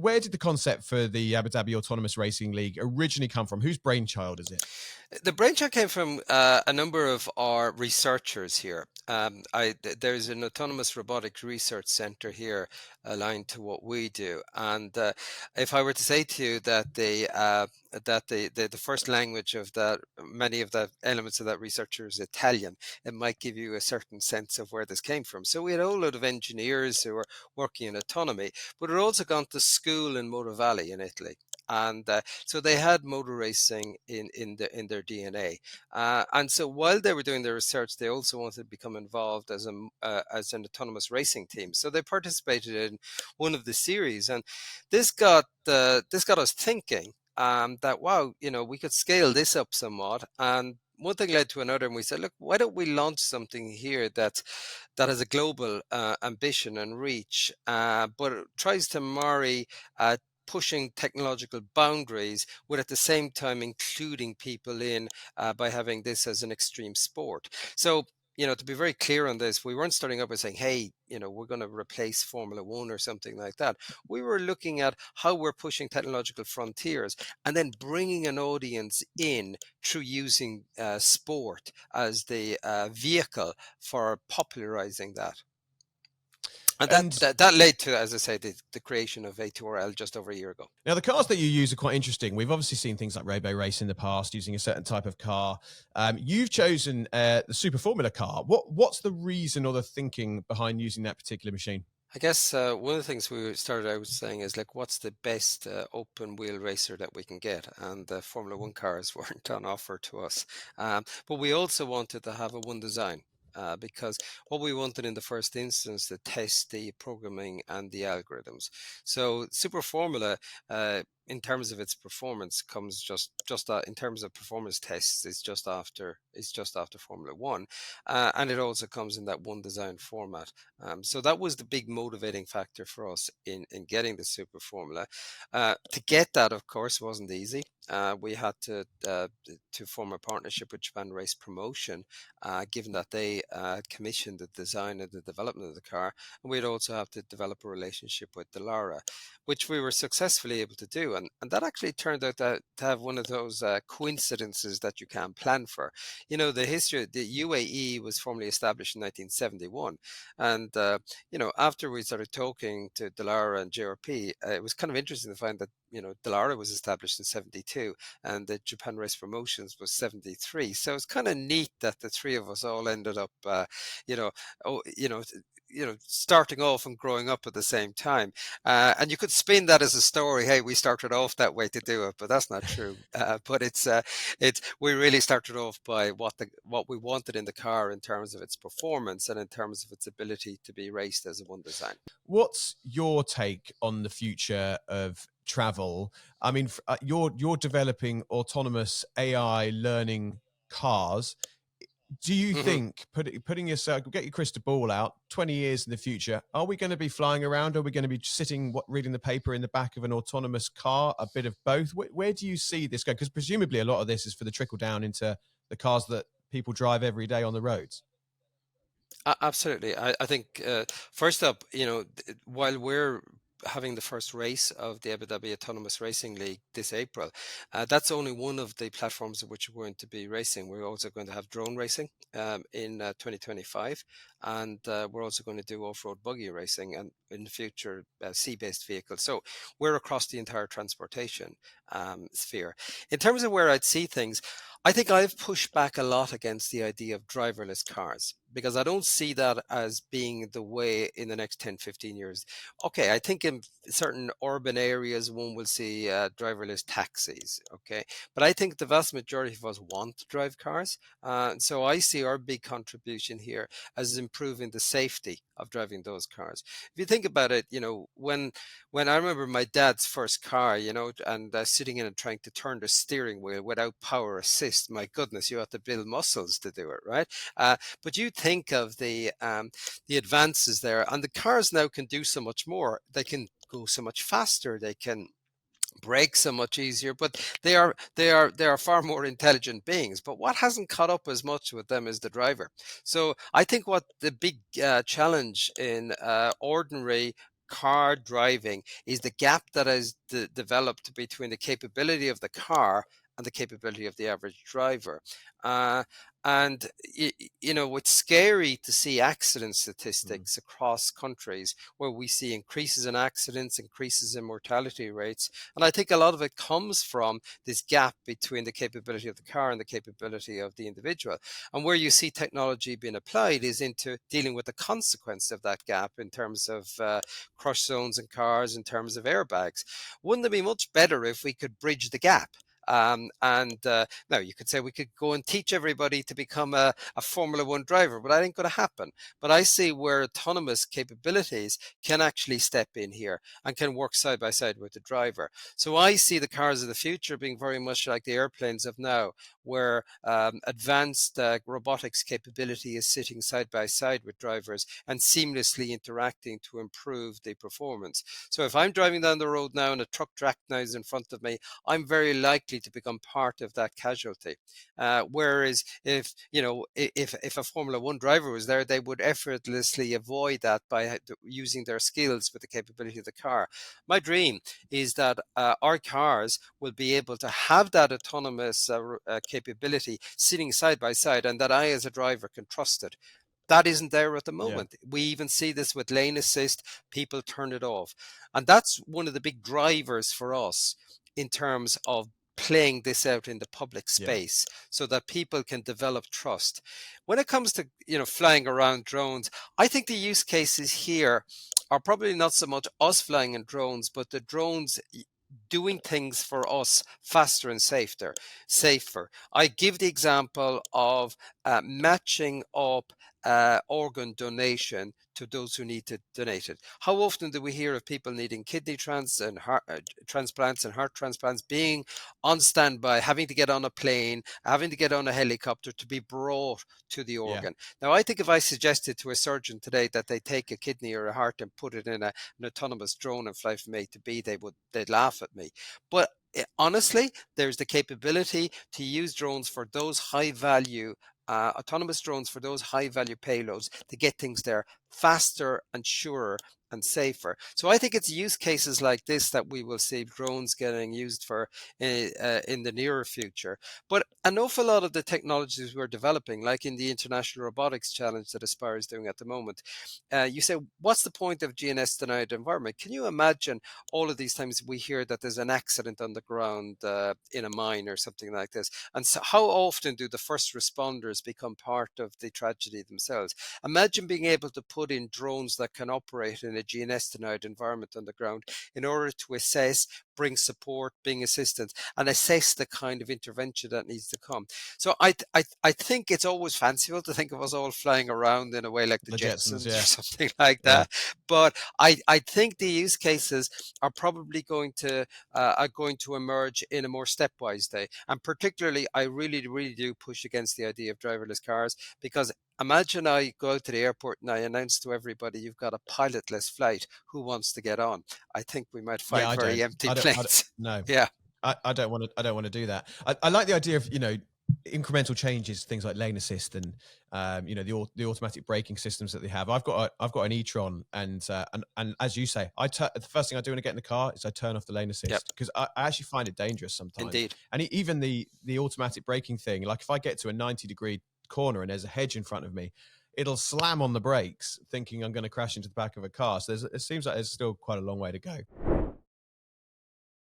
where did the concept for the Abu Dhabi Autonomous Racing League originally come from? Whose brainchild is it? The brainchild came from a number of our researchers here. There's an autonomous robotics research center here aligned to what we do. And if I were to say to you that the first language of that, many of the elements of that researcher is Italian, it might give you a certain sense of where this came from. So we had a whole lot of engineers who were working in autonomy, but had also gone to school in Motor Valley in Italy. And so they had motor racing in their DNA. And so while they were doing their research, they also wanted to become involved as an autonomous racing team. So they participated in one of the series, and this got us thinking that, wow, we could scale this up somewhat. And one thing led to another, and we said, look, why don't we launch something here that has a global ambition and reach, but it tries to marry pushing technological boundaries with at the same time including people in by having this as an extreme sport. So, to be very clear on this, we weren't starting up by saying, hey, we're going to replace Formula One or something like that. We were looking at how we're pushing technological frontiers and then bringing an audience in through using sport as the vehicle for popularizing that. And that led to, as I say, the creation of A2RL just over a year ago. Now, the cars that you use are quite interesting. We've obviously seen things like Robo Race in the past using a certain type of car. You've chosen the SuperFormula car. What's the reason or the thinking behind using that particular machine? I guess one of the things we started out saying is, like, what's the best open wheel racer that we can get? And the Formula One cars weren't on offer to us. But we also wanted to have a one design. Because what we wanted in the first instance to test the programming and the algorithms. So SuperFormula, in terms of its performance, comes just in terms of performance tests, is just after Formula One, and it also comes in that one design format. So that was the big motivating factor for us in getting the SuperFormula. To get that, of course, wasn't easy. We had to form a partnership with Japan Race Promotion, given that they commissioned the design and the development of the car, and we'd also have to develop a relationship with Dallara, which we were successfully able to do. And that actually turned out to have one of those coincidences that you can't plan for. The history, the UAE was formally established in 1971. And, after we started talking to Dallara and JRP, it was kind of interesting to find that, Dallara was established in 72 and the Japan Race Promotions was 73. So it's kind of neat that the three of us all ended up, starting off and growing up at the same time. And you could spin that as a story. Hey, we started off that way to do it, but that's not true. But we really started off by what we wanted in the car in terms of its performance and in terms of its ability to be raced as a one design. What's your take on the future of travel? I mean, you're developing autonomous AI learning cars. Do you think, putting yourself, get your crystal ball out, 20 years in the future, are we going to be flying around? Are we going to be sitting, reading the paper in the back of an autonomous car? A bit of both? Where do you see this going? Because presumably a lot of this is for the trickle down into the cars that people drive every day on the roads. Absolutely. I think, first up, while we're having the first race of the Abu Dhabi Autonomous Racing League this April, that's only one of the platforms in which we're going to be racing. We're also going to have drone racing in 2025, and we're also going to do off-road buggy racing and in the future sea-based vehicles. So we're across the entire transportation sphere. In terms of where I'd see things, I think I've pushed back a lot against the idea of driverless cars because I don't see that as being the way in the next 10, 15 years. Okay, I think in certain urban areas, one will see driverless taxis, okay? But I think the vast majority of us want to drive cars. So I see our big contribution here as improving the safety of driving those cars. If you think about it, when I remember my dad's first car, and sitting in and trying to turn the steering wheel without power assist, my goodness, you have to build muscles to do it, right? But you think of the advances there, and the cars now can do so much more. They can go so much faster. They can brake so much easier, but they are far more intelligent beings. But what hasn't caught up as much with them is the driver. So I think what the big challenge in ordinary car driving is the gap that is developed between the capability of the car and the capability of the average driver. And it's scary to see accident statistics across countries where we see increases in accidents, increases in mortality rates. And I think a lot of it comes from this gap between the capability of the car and the capability of the individual. And where you see technology being applied is into dealing with the consequence of that gap in terms of crush zones in cars, in terms of airbags. Wouldn't it be much better if we could bridge the gap? Now you could say we could go and teach everybody to become a Formula One driver, but that ain't going to happen. But I see where autonomous capabilities can actually step in here and can work side by side with the driver. So I see the cars of the future being very much like the airplanes of now, where advanced robotics capability is sitting side by side with drivers and seamlessly interacting to improve the performance. So if I'm driving down the road now and a truck jackknives in front of me, I'm very likely to become part of that casualty. Whereas if a Formula One driver was there, they would effortlessly avoid that by using their skills with the capability of the car. My dream is that our cars will be able to have that autonomous capability sitting side by side, and that I as a driver can trust it. That isn't there at the moment. We even see this with lane assist. People turn it off. And that's one of the big drivers for us in terms of playing this out in the public space so that people can develop trust. When it comes to, flying around drones, I think the use cases here are probably not so much us flying in drones, but the drones doing things for us faster and safer. I give the example of matching up organ donation to those who need to donate it. How often do we hear of people needing kidney transplants and heart transplants, being on standby, having to get on a plane, having to get on a helicopter to be brought to the organ? Now, I think if I suggested to a surgeon today that they take a kidney or a heart and put it in an autonomous drone and fly from A to B, they'd laugh at me. But honestly, there's the capability to use drones for those high value autonomous drones for those high value payloads to get things there faster and surer and safer. So I think it's use cases like this that we will see drones getting used for in the nearer future. But an awful lot of the technologies we're developing, like in the International Robotics Challenge that Aspire is doing at the moment, you say, what's the point of GNS denied environment? Can you imagine all of these times we hear that there's an accident on the ground in a mine or something like this? And so how often do the first responders become part of the tragedy themselves? Imagine being able to put in drones that can operate in a GNS denied environment on the ground in order to assess, bring support, bring assistance, and assess the kind of intervention that needs to come. So I think it's always fanciful to think of us all flying around in a way like the Jetsons or something like that. But I think the use cases are probably going to emerge in a more stepwise way. And particularly, I really, really do push against the idea of driverless cars, because imagine I go out to the airport and I announce to everybody, you've got a pilotless flight. Who wants to get on? I think we might find empty planes. I don't want to do that. I like the idea of, incremental changes, things like lane assist and the automatic braking systems that they have. I've got an e-tron, and as you say, the first thing I do when I get in the car is I turn off the lane assist, because I actually find it dangerous sometimes. Indeed. And even the automatic braking thing, like if I get to a 90-degree corner and there's a hedge in front of me, it'll slam on the brakes thinking I'm going to crash into the back of a car. So it seems like there's still quite a long way to go.